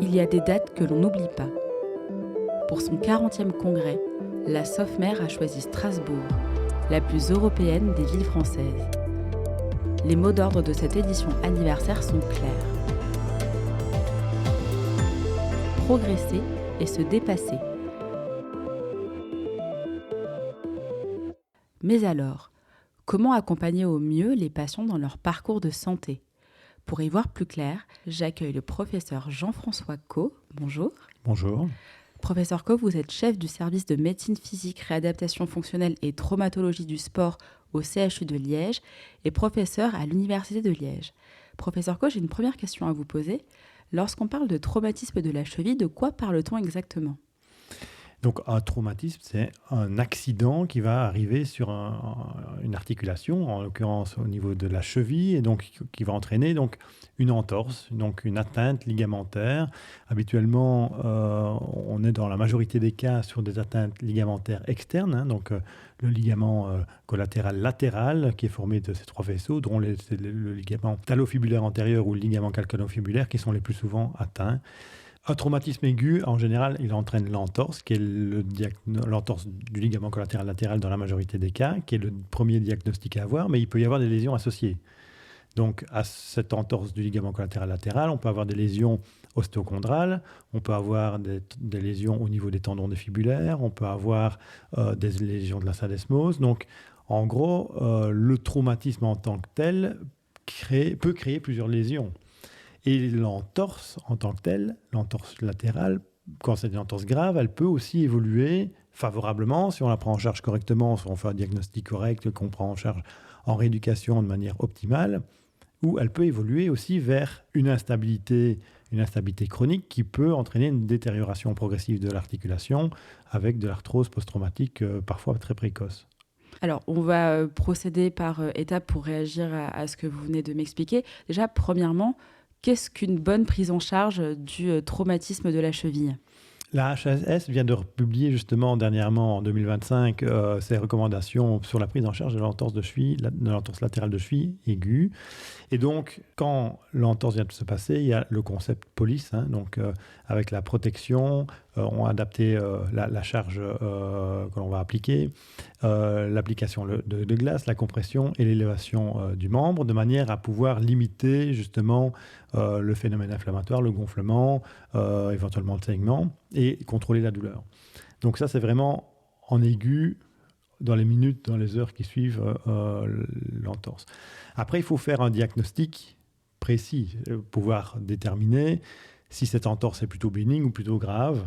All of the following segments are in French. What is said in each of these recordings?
Il y a des dates que l'on n'oublie pas. Pour son 40e congrès, la SOFMER a choisi Strasbourg, la plus européenne des villes françaises. Les mots d'ordre de cette édition anniversaire sont clairs. Progresser et se dépasser. Mais alors, comment accompagner au mieux les patients dans leur parcours de santé ? Pour y voir plus clair, j'accueille le professeur Jean-François Caux. Bonjour. Bonjour. Professeur Caux, vous êtes chef du service de médecine physique, réadaptation fonctionnelle et traumatologie du sport au CHU de Liège et professeur à l'Université de Liège. Professeur Caux, j'ai une première question à vous poser. Lorsqu'on parle de traumatisme de la cheville, de quoi parle-t-on exactement ? Donc un traumatisme, c'est un accident qui va arriver sur une articulation, en l'occurrence au niveau de la cheville, et donc qui va entraîner donc une entorse, donc une atteinte ligamentaire. Habituellement, on est dans la majorité des cas sur des atteintes ligamentaires externes, donc le ligament collatéral latéral qui est formé de ces trois vaisseaux, dont c'est le ligament talofibulaire antérieur ou le ligament calcanéofibulaire qui sont les plus souvent atteints. Un traumatisme aigu, en général, il entraîne l'entorse, qui est l'entorse du ligament collatéral latéral dans la majorité des cas, qui est le premier diagnostic à avoir, mais il peut y avoir des lésions associées. Donc, à cette entorse du ligament collatéral latéral, on peut avoir des lésions ostéochondrales, on peut avoir des lésions au niveau des tendons défibulaires, on peut avoir des lésions de la syndesmose. Donc, en gros, le traumatisme en tant que tel peut créer plusieurs lésions. Et l'entorse en tant que telle, l'entorse latérale, quand c'est une entorse grave, elle peut aussi évoluer favorablement si on la prend en charge correctement, si on fait un diagnostic correct, qu'on prend en charge en rééducation de manière optimale, ou elle peut évoluer aussi vers une instabilité chronique qui peut entraîner une détérioration progressive de l'articulation avec de l'arthrose post-traumatique parfois très précoce. Alors, on va procéder par étapes pour réagir à ce que vous venez de m'expliquer. Déjà, premièrement, qu'est-ce qu'une bonne prise en charge du traumatisme de la cheville ? La HAS vient de publier justement dernièrement en 2025 ses recommandations sur la prise en charge de l'entorse de cheville, de l'entorse latérale de cheville aiguë. Et donc, quand l'entorse vient de se passer, il y a le concept police, donc avec la protection, on a adapté la charge que l'on va appliquer, l'application de glace, la compression et l'élévation du membre, de manière à pouvoir limiter justement le phénomène inflammatoire, le gonflement, éventuellement le saignement, et contrôler la douleur. Donc ça, c'est vraiment en aigu, dans les minutes, dans les heures qui suivent l'entorse. Après, il faut faire un diagnostic précis, pouvoir déterminer si cette entorse est plutôt bénigne ou plutôt grave.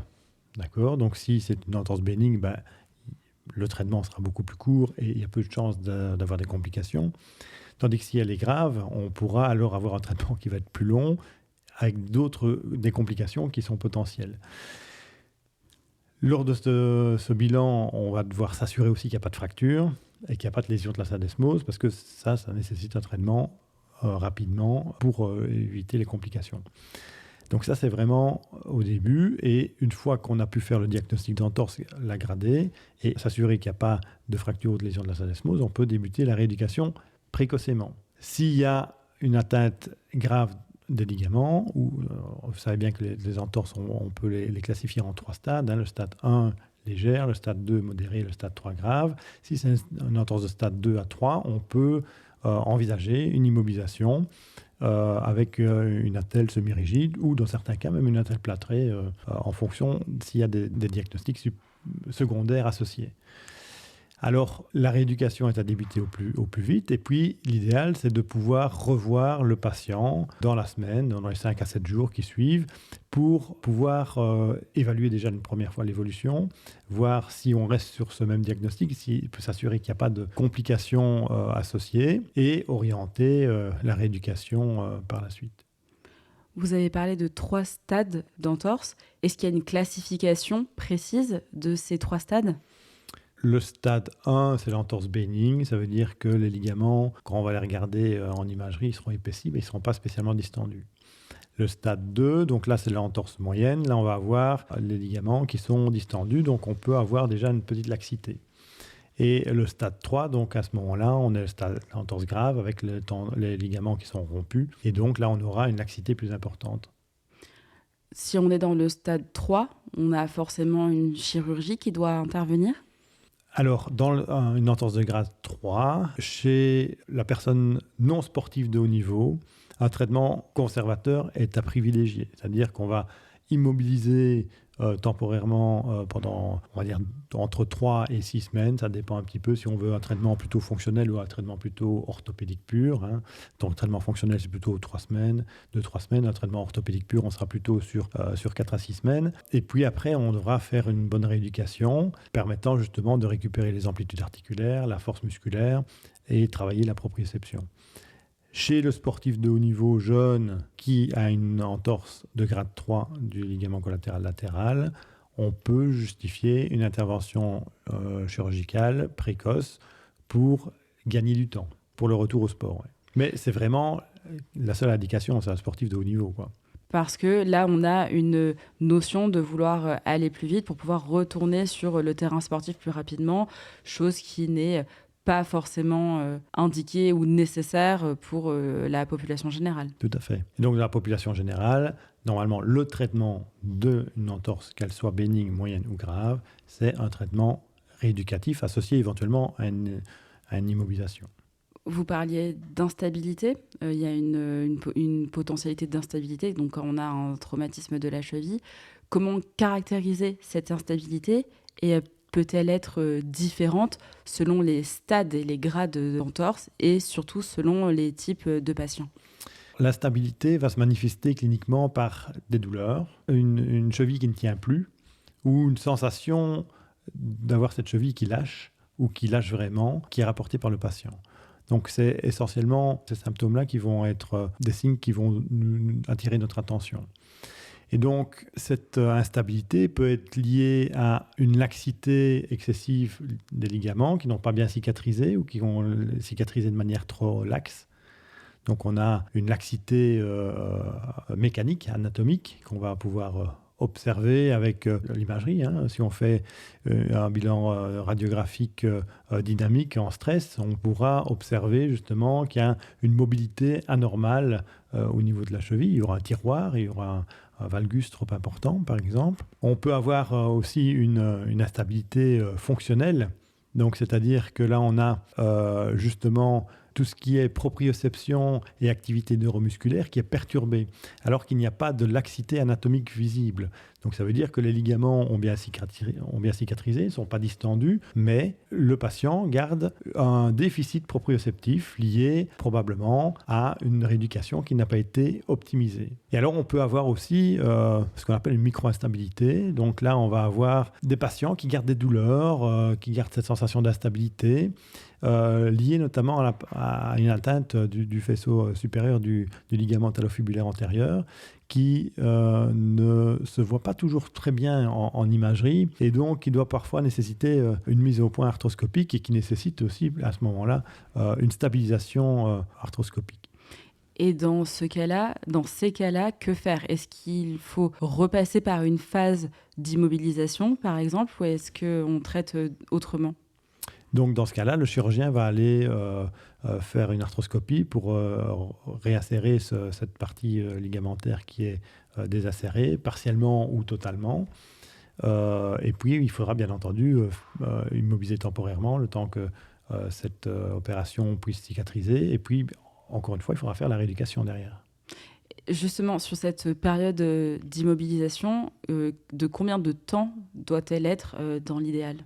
D'accord ? Donc si c'est une entorse bénigne, le traitement sera beaucoup plus court et il y a peu de chances d'avoir des complications. Tandis que si elle est grave, on pourra alors avoir un traitement qui va être plus long, avec des complications qui sont potentielles. Lors de ce bilan, on va devoir s'assurer aussi qu'il n'y a pas de fracture et qu'il n'y a pas de lésion de la syndesmose, parce que ça nécessite un traitement rapidement pour éviter les complications. Donc ça, c'est vraiment au début. Et une fois qu'on a pu faire le diagnostic d'entorse, la grader et s'assurer qu'il n'y a pas de fracture ou de lésion de la syndesmose, on peut débuter la rééducation précocement. S'il y a une atteinte grave des ligaments, vous savez bien que les entorses, on peut les classifier en 3 stades. Le stade 1, légère, le stade 2, modéré, le stade 3, grave. Si c'est une entorse de stade 2 à 3, on peut envisager une immobilisation avec une attelle semi-rigide ou dans certains cas même une attelle plâtrée en fonction s'il y a des diagnostics secondaires associés. Alors, la rééducation est à débuter au plus vite. Et puis, l'idéal, c'est de pouvoir revoir le patient dans la semaine, dans les 5 à 7 jours qui suivent, pour pouvoir évaluer déjà une première fois l'évolution, voir si on reste sur ce même diagnostic, s'il peut s'assurer qu'il n'y a pas de complications associées, et orienter la rééducation par la suite. Vous avez parlé de 3 stades d'entorse. Est-ce qu'il y a une classification précise de ces 3 stades ? Le stade 1, c'est l'entorse bénigne. Ça veut dire que les ligaments, quand on va les regarder en imagerie, ils seront épaissis, mais ils ne seront pas spécialement distendus. Le stade 2, donc là, c'est l'entorse moyenne. Là, on va avoir les ligaments qui sont distendus, donc on peut avoir déjà une petite laxité. Et le stade 3, donc à ce moment-là, on est le stade l'entorse grave avec les ligaments qui sont rompus. Et donc là, on aura une laxité plus importante. Si on est dans le stade 3, on a forcément une chirurgie qui doit intervenir? Alors, dans une entorse de grade 3, chez la personne non sportive de haut niveau, un traitement conservateur est à privilégier. C'est-à-dire qu'on va immobiliser temporairement pendant, on va dire, entre 3 et 6 semaines. Ça dépend un petit peu si on veut un traitement plutôt fonctionnel ou un traitement plutôt orthopédique pur. Hein. Donc, traitement fonctionnel, c'est plutôt 3 semaines, 2-3 semaines. Un traitement orthopédique pur, on sera plutôt sur 4 à 6 semaines. Et puis après, on devra faire une bonne rééducation permettant justement de récupérer les amplitudes articulaires, la force musculaire et travailler la proprioception. Chez le sportif de haut niveau jeune qui a une entorse de grade 3 du ligament collatéral latéral, on peut justifier une intervention chirurgicale précoce pour gagner du temps, pour le retour au sport. Ouais. Mais c'est vraiment la seule indication, c'est un sportif de haut niveau, quoi. Parce que là, on a une notion de vouloir aller plus vite pour pouvoir retourner sur le terrain sportif plus rapidement, chose qui n'est pas forcément indiquée ou nécessaire pour la population générale. Tout à fait. Et donc, dans la population générale, normalement, le traitement d'une entorse, qu'elle soit bénigne, moyenne ou grave, c'est un traitement rééducatif associé éventuellement à une immobilisation. Vous parliez d'instabilité. Il y a une potentialité d'instabilité. Donc, quand on a un traumatisme de la cheville, comment caractériser cette instabilité et peut-elle être différente selon les stades et les grades d'entorse et surtout selon les types de patients? L'instabilité va se manifester cliniquement par des douleurs, une cheville qui ne tient plus ou une sensation d'avoir cette cheville qui lâche ou qui lâche vraiment, qui est rapportée par le patient. Donc c'est essentiellement ces symptômes-là qui vont être des signes qui vont attirer notre attention. Et donc, cette instabilité peut être liée à une laxité excessive des ligaments qui n'ont pas bien cicatrisé ou qui vont cicatriser de manière trop laxe. Donc, on a une laxité mécanique, anatomique, qu'on va pouvoir observer avec l'imagerie. Hein. Si on fait un bilan radiographique dynamique en stress, on pourra observer justement qu'il y a une mobilité anormale au niveau de la cheville. Il y aura un tiroir, il y aura un valgus trop important, par exemple. On peut avoir aussi une instabilité fonctionnelle. Donc, c'est-à-dire que là, on a justement tout ce qui est proprioception et activité neuromusculaire qui est perturbé, alors qu'il n'y a pas de laxité anatomique visible. Donc ça veut dire que les ligaments ont bien cicatrisé, ne sont pas distendus, mais le patient garde un déficit proprioceptif lié probablement à une rééducation qui n'a pas été optimisée. Et alors on peut avoir aussi ce qu'on appelle une micro-instabilité. Donc là, on va avoir des patients qui gardent des douleurs, qui gardent cette sensation d'instabilité, liée notamment à une atteinte du faisceau supérieur du ligament talofibulaire antérieur, qui ne se voit pas toujours très bien en imagerie et donc qui doit parfois nécessiter une mise au point arthroscopique et qui nécessite aussi à ce moment-là une stabilisation arthroscopique. Et dans ces cas-là, que faire? Est-ce qu'il faut repasser par une phase d'immobilisation, par exemple, ou est-ce qu'on traite autrement? Donc, dans ce cas-là, le chirurgien va aller faire une arthroscopie pour réinsérer cette partie ligamentaire qui est désacérée, partiellement ou totalement. Et puis, il faudra bien entendu immobiliser temporairement le temps que cette opération puisse cicatriser. Et puis, encore une fois, il faudra faire la rééducation derrière. Justement, sur cette période d'immobilisation, de combien de temps doit-elle être dans l'idéal?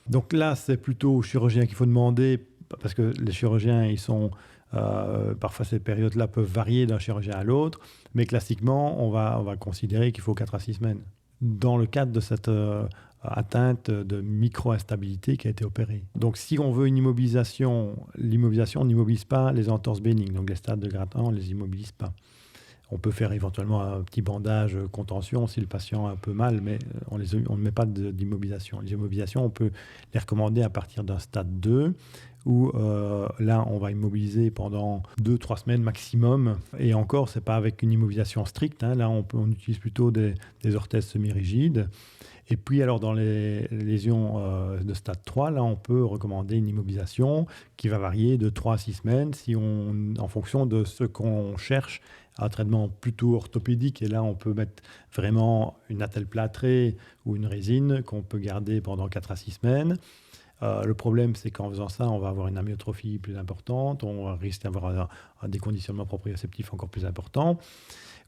Donc là, c'est plutôt aux chirurgiens qu'il faut demander, parce que les chirurgiens, ils sont parfois ces périodes-là peuvent varier d'un chirurgien à l'autre, mais classiquement, on va considérer qu'il faut 4 à 6 semaines dans le cadre de cette atteinte de micro-instabilité qui a été opérée. Donc si on veut une immobilisation, l'immobilisation, on n'immobilise pas les entorses bénignes, donc les stades de grade 1, on ne les immobilise pas. On peut faire éventuellement un petit bandage contention si le patient a un peu mal, mais on ne met pas d'immobilisation. Les immobilisations, on peut les recommander à partir d'un stade 2, où là, on va immobiliser pendant 2-3 semaines maximum. Et encore, ce n'est pas avec une immobilisation stricte. Hein. Là, on utilise plutôt des orthèses semi-rigides. Et puis, alors, dans les lésions de stade 3, là, on peut recommander une immobilisation qui va varier de 3 à 6 semaines en fonction de ce qu'on cherche un traitement plutôt orthopédique. Et là, on peut mettre vraiment une attelle plâtrée ou une résine qu'on peut garder pendant 4 à 6 semaines. Le problème, c'est qu'en faisant ça, on va avoir une amyotrophie plus importante, on risque d'avoir un déconditionnement proprioceptif encore plus important.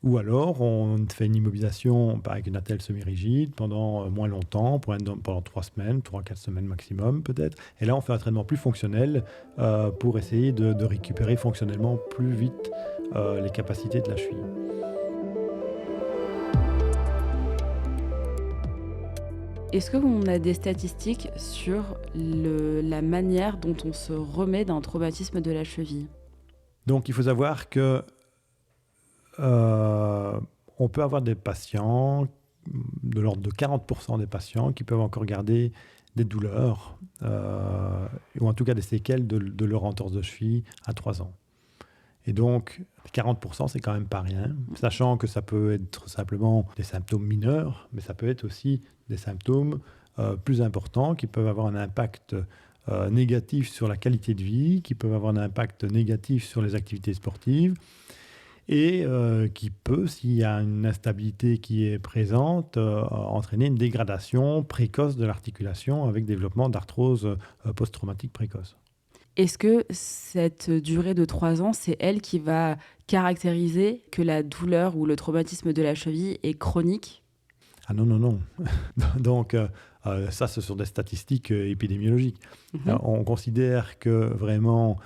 Ou alors, on fait une immobilisation avec une attelle semi-rigide pendant moins longtemps, pendant 3 semaines, 3-4 semaines maximum peut-être. Et là, on fait un traitement plus fonctionnel pour essayer de récupérer fonctionnellement plus vite les capacités de la cheville. Est-ce qu'on a des statistiques sur la manière dont on se remet d'un traumatisme de la cheville? Donc, il faut savoir que on peut avoir des patients, de l'ordre de 40% des patients, qui peuvent encore garder des douleurs, ou en tout cas des séquelles de leur entorse de cheville à 3 ans. Et donc, 40%, c'est quand même pas rien, sachant que ça peut être simplement des symptômes mineurs, mais ça peut être aussi des symptômes plus importants qui peuvent avoir un impact négatif sur la qualité de vie, qui peuvent avoir un impact négatif sur les activités sportives, et qui peut, s'il y a une instabilité qui est présente, entraîner une dégradation précoce de l'articulation avec développement d'arthrose post-traumatique précoce. Est-ce que cette durée de 3 ans, c'est elle qui va caractériser que la douleur ou le traumatisme de la cheville est chronique? Ah non, non, non. Donc, ça, ce sont des statistiques épidémiologiques. On considère que vraiment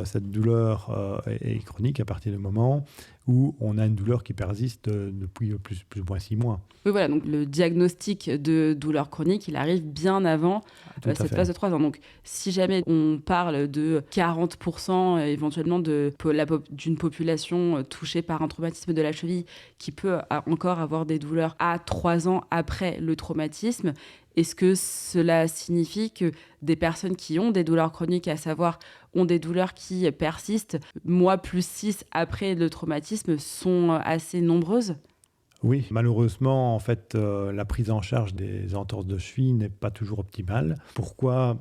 cette douleur est chronique à partir du moment où on a une douleur qui persiste depuis plus ou moins 6 mois. Oui, voilà, donc le diagnostic de douleur chronique, il arrive bien avant cette phase de 3 ans. Donc, si jamais on parle de 40% éventuellement d'une population touchée par un traumatisme de la cheville qui peut encore avoir des douleurs à 3 ans après le traumatisme, est-ce que cela signifie que des personnes qui ont des douleurs chroniques, à savoir ont des douleurs qui persistent, mois plus 6 après le traumatisme, sont assez nombreuses? Oui, malheureusement, en fait, la prise en charge des entorses de cheville n'est pas toujours optimale. Pourquoi ?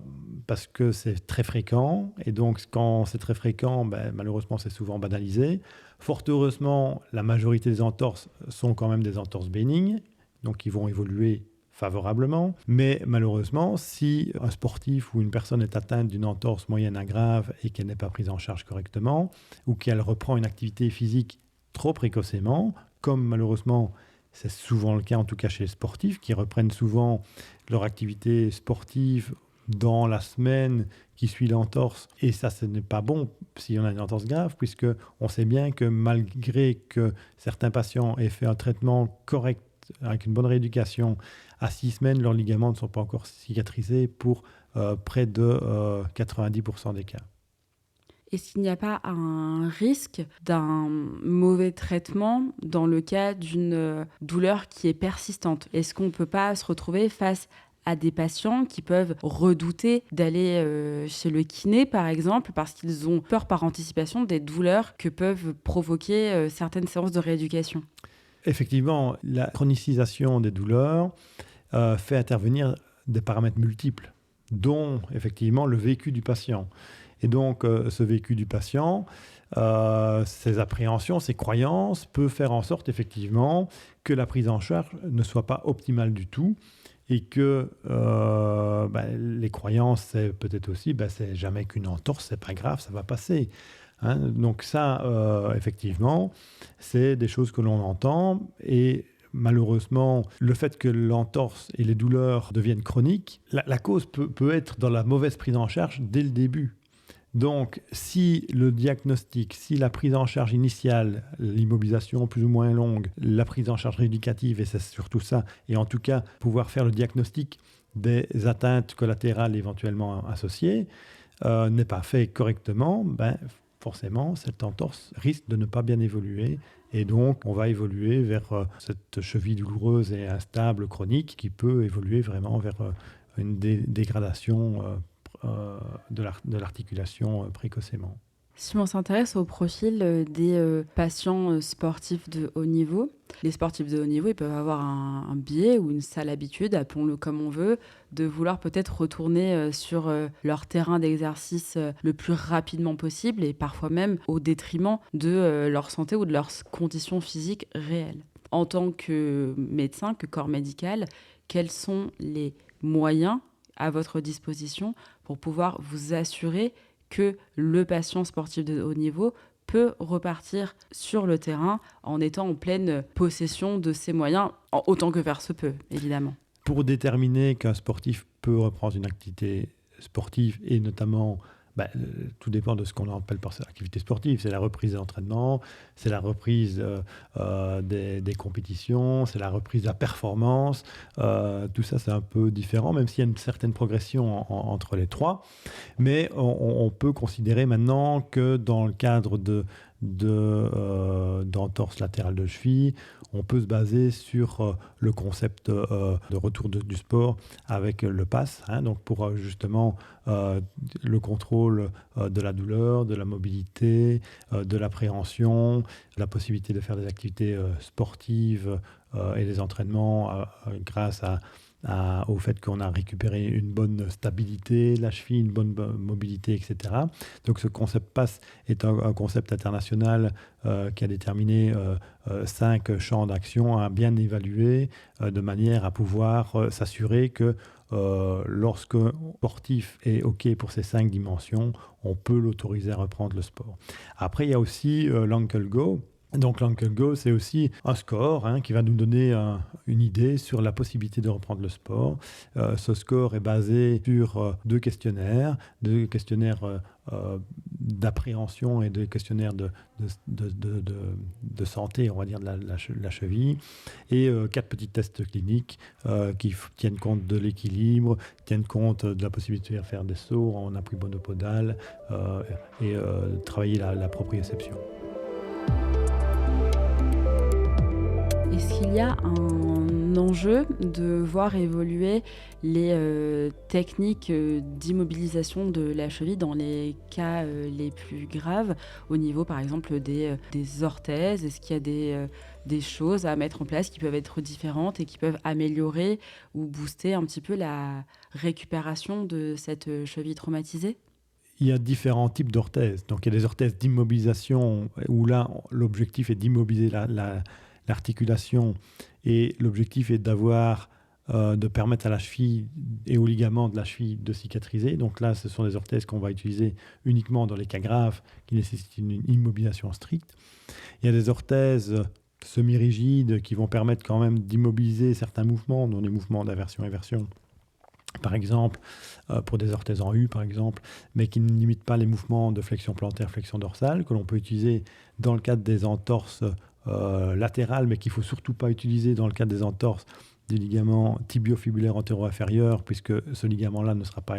Parce que c'est très fréquent, et donc quand c'est très fréquent, malheureusement, c'est souvent banalisé. Fort heureusement, la majorité des entorses sont quand même des entorses bénignes, donc qui vont évoluer favorablement. Mais malheureusement, si un sportif ou une personne est atteinte d'une entorse moyenne à grave et qu'elle n'est pas prise en charge correctement, ou qu'elle reprend une activité physique trop précocement, comme malheureusement c'est souvent le cas, en tout cas chez les sportifs, qui reprennent souvent leur activité sportive dans la semaine qui suit l'entorse. Et ça, ce n'est pas bon si on a une entorse grave, puisqu'on sait bien que malgré que certains patients aient fait un traitement correct avec une bonne rééducation, à 6 semaines, leurs ligaments ne sont pas encore cicatrisés pour près de 90% des cas. Est-ce qu'il n'y a pas un risque d'un mauvais traitement dans le cas d'une douleur qui est persistante? Est-ce qu'on ne peut pas se retrouver face à des patients qui peuvent redouter d'aller chez le kiné, par exemple, parce qu'ils ont peur par anticipation des douleurs que peuvent provoquer certaines séances de rééducation? Effectivement, la chronicisation des douleurs fait intervenir des paramètres multiples, dont effectivement le vécu du patient. Et donc, ce vécu du patient, ses appréhensions, ses croyances, peut faire en sorte effectivement que la prise en charge ne soit pas optimale du tout, et que les croyances, c'est peut-être aussi, c'est jamais qu'une entorse, c'est pas grave, ça va passer. Hein, donc ça, effectivement, c'est des choses que l'on entend, et malheureusement, le fait que l'entorse et les douleurs deviennent chroniques, la cause peut être dans la mauvaise prise en charge dès le début. Donc, si le diagnostic, si la prise en charge initiale, l'immobilisation plus ou moins longue, la prise en charge rééducative, et c'est surtout ça, et en tout cas pouvoir faire le diagnostic des atteintes collatérales éventuellement associées, n'est pas fait correctement, forcément, cette entorse risque de ne pas bien évoluer. Et donc, on va évoluer vers cette cheville douloureuse et instable chronique qui peut évoluer vraiment vers une dégradation de l'articulation précocement. Si on s'intéresse au profil des patients sportifs de haut niveau, les sportifs de haut niveau, ils peuvent avoir un biais ou une sale habitude, appelons-le comme on veut, de vouloir peut-être retourner sur leur terrain d'exercice le plus rapidement possible et parfois même au détriment de leur santé ou de leurs conditions physiques réelles. En tant que médecin, que corps médical, quels sont les moyens à votre disposition pour pouvoir vous assurer que le patient sportif de haut niveau peut repartir sur le terrain en étant en pleine possession de ses moyens, autant que faire se peut, évidemment. Pour déterminer qu'un sportif peut reprendre une activité sportive et notamment, tout dépend de ce qu'on appelle par activité sportive. C'est la reprise de l'entraînement, c'est la reprise des compétitions, c'est la reprise de la performance. Tout ça, c'est un peu différent, même s'il y a une certaine progression entre les trois. Mais on peut considérer maintenant que dans le cadre d'entorse latérale de cheville, on peut se baser sur le concept de retour du sport avec le PASS, donc pour justement le contrôle de la douleur, de la mobilité, de l'appréhension, la possibilité de faire des activités sportives et des entraînements grâce au fait qu'on a récupéré une bonne stabilité de la cheville, une bonne mobilité, etc. Donc ce concept PASS est un concept international qui a déterminé 5 champs d'action à bien évaluer de manière à pouvoir s'assurer que lorsque un sportif est OK pour ces 5 dimensions, on peut l'autoriser à reprendre le sport. Après, il y a aussi l'Ankle Go. Donc l'Ankle Go, c'est aussi un score qui va nous donner une idée sur la possibilité de reprendre le sport. Ce score est basé sur 2 questionnaires d'appréhension et 2 questionnaires de santé, on va dire, de la cheville, et 4 petits tests cliniques qui tiennent compte de l'équilibre, tiennent compte de la possibilité de faire des sauts en appui monopodal et travailler la proprioception. Est-ce qu'il y a un enjeu de voir évoluer les techniques d'immobilisation de la cheville dans les cas les plus graves, au niveau par exemple des orthèses? Est-ce qu'il y a des choses à mettre en place qui peuvent être différentes et qui peuvent améliorer ou booster un petit peu la récupération de cette cheville traumatisée? Il y a différents types d'orthèses. Donc il y a des orthèses d'immobilisation où là, l'objectif est d'immobiliser l'articulation et l'objectif est de permettre à la cheville et aux ligaments de la cheville de cicatriser. Donc là, ce sont des orthèses qu'on va utiliser uniquement dans les cas graves qui nécessitent une immobilisation stricte. Il y a des orthèses semi-rigides qui vont permettre quand même d'immobiliser certains mouvements, dont les mouvements d'aversion-éversion, par exemple, pour des orthèses en U, par exemple, mais qui ne limitent pas les mouvements de flexion plantaire, flexion dorsale, que l'on peut utiliser dans le cadre des entorses latérales, mais qu'il ne faut surtout pas utiliser dans le cadre des entorses du ligament tibio-fibulaire antéro-inférieur, puisque ce ligament-là ne sera pas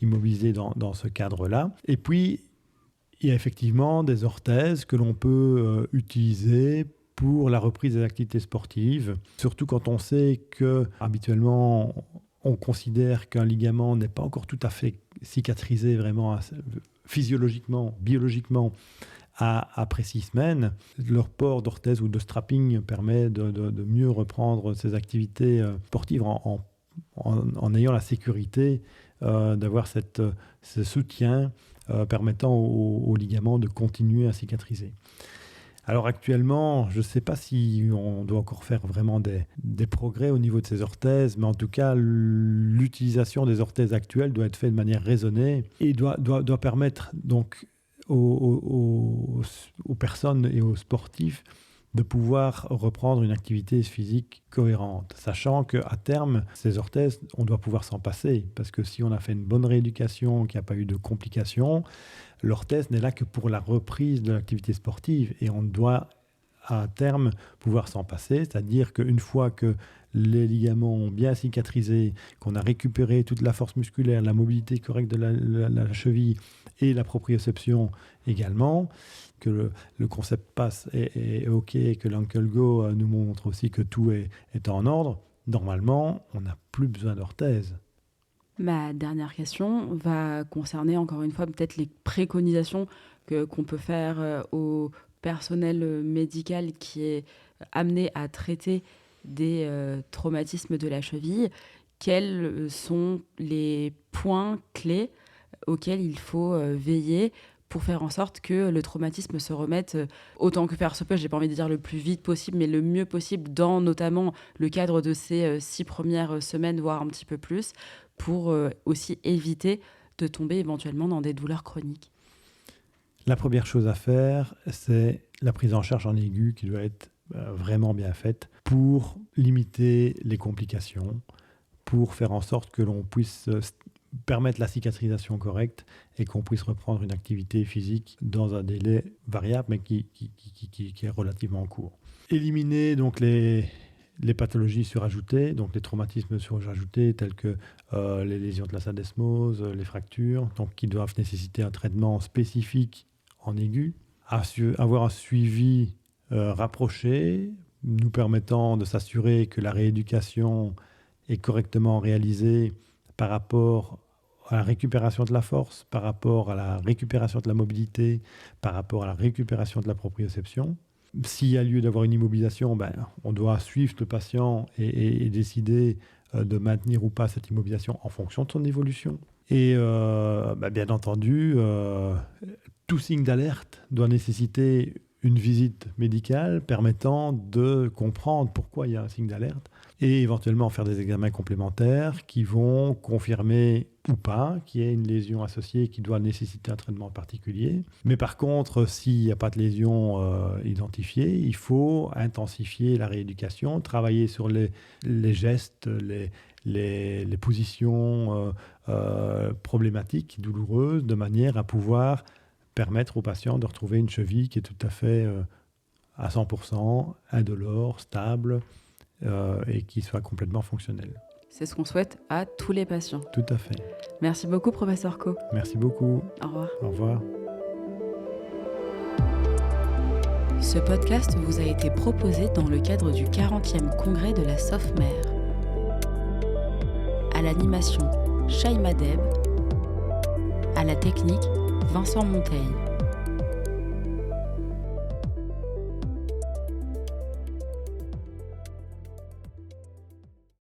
immobilisé dans ce cadre-là. Et puis, il y a effectivement des orthèses que l'on peut utiliser pour la reprise des activités sportives, surtout quand on sait que habituellement on considère qu'un ligament n'est pas encore tout à fait cicatrisé vraiment physiologiquement, biologiquement, après 6 semaines. Leur port d'orthèse ou de strapping permet de mieux reprendre ces activités sportives en ayant la sécurité d'avoir ce soutien permettant aux ligaments de continuer à cicatriser. Alors actuellement, je ne sais pas si on doit encore faire vraiment des progrès au niveau de ces orthèses, mais en tout cas, l'utilisation des orthèses actuelles doit être faite de manière raisonnée et doit permettre donc aux personnes et aux sportifs de pouvoir reprendre une activité physique cohérente, sachant qu'à terme, ces orthèses, on doit pouvoir s'en passer, parce que si on a fait une bonne rééducation, qu'il n'y a pas eu de complications, l'orthèse n'est là que pour la reprise de l'activité sportive, et on doit à terme pouvoir s'en passer, c'est-à-dire qu'une fois que les ligaments ont bien cicatrisé, qu'on a récupéré toute la force musculaire, la mobilité correcte de la cheville et la proprioception également, que le concept PASS est OK, et que l'Ankle Go nous montre aussi que tout est en ordre, normalement, on n'a plus besoin d'orthèse. Ma dernière question va concerner encore une fois peut-être les préconisations qu'on peut faire au personnel médical qui est amené à traiter des traumatismes de la cheville. Quels sont les points clés auxquels il faut veiller pour faire en sorte que le traumatisme se remette autant que faire se peut, j'ai pas envie de dire le plus vite possible, mais le mieux possible dans notamment le cadre de ces 6 premières semaines, voire un petit peu plus, pour aussi éviter de tomber éventuellement dans des douleurs chroniques. La première chose à faire, c'est la prise en charge en aigu qui doit être vraiment bien faite pour limiter les complications, pour faire en sorte que l'on puisse permettre la cicatrisation correcte et qu'on puisse reprendre une activité physique dans un délai variable, mais qui est relativement court. Éliminer donc les pathologies surajoutées, donc les traumatismes surajoutés tels que les lésions de la syndesmose, les fractures, donc qui doivent nécessiter un traitement spécifique en aigu, avoir un suivi rapproché, nous permettant de s'assurer que la rééducation est correctement réalisée par rapport à la récupération de la force, par rapport à la récupération de la mobilité, par rapport à la récupération de la proprioception. S'il y a lieu d'avoir une immobilisation, on doit suivre le patient et décider de maintenir ou pas cette immobilisation en fonction de son évolution. Et bien entendu, tout signe d'alerte doit nécessiter une visite médicale permettant de comprendre pourquoi il y a un signe d'alerte et éventuellement faire des examens complémentaires qui vont confirmer ou pas qu'il y a une lésion associée qui doit nécessiter un traitement particulier. Mais par contre, s'il n'y a pas de lésion identifiée, il faut intensifier la rééducation, travailler sur les gestes, les positions problématiques, douloureuses, de manière à pouvoir permettre au patient de retrouver une cheville qui est tout à fait à 100%, indolore, stable et qui soit complètement fonctionnelle. C'est ce qu'on souhaite à tous les patients. Tout à fait. Merci beaucoup, professeur Co. Merci beaucoup. Au revoir. Au revoir. Ce podcast vous a été proposé dans le cadre du 40e congrès de la SOFMER. À l'animation, Shaima Deb. À la technique, Vincent Monteil.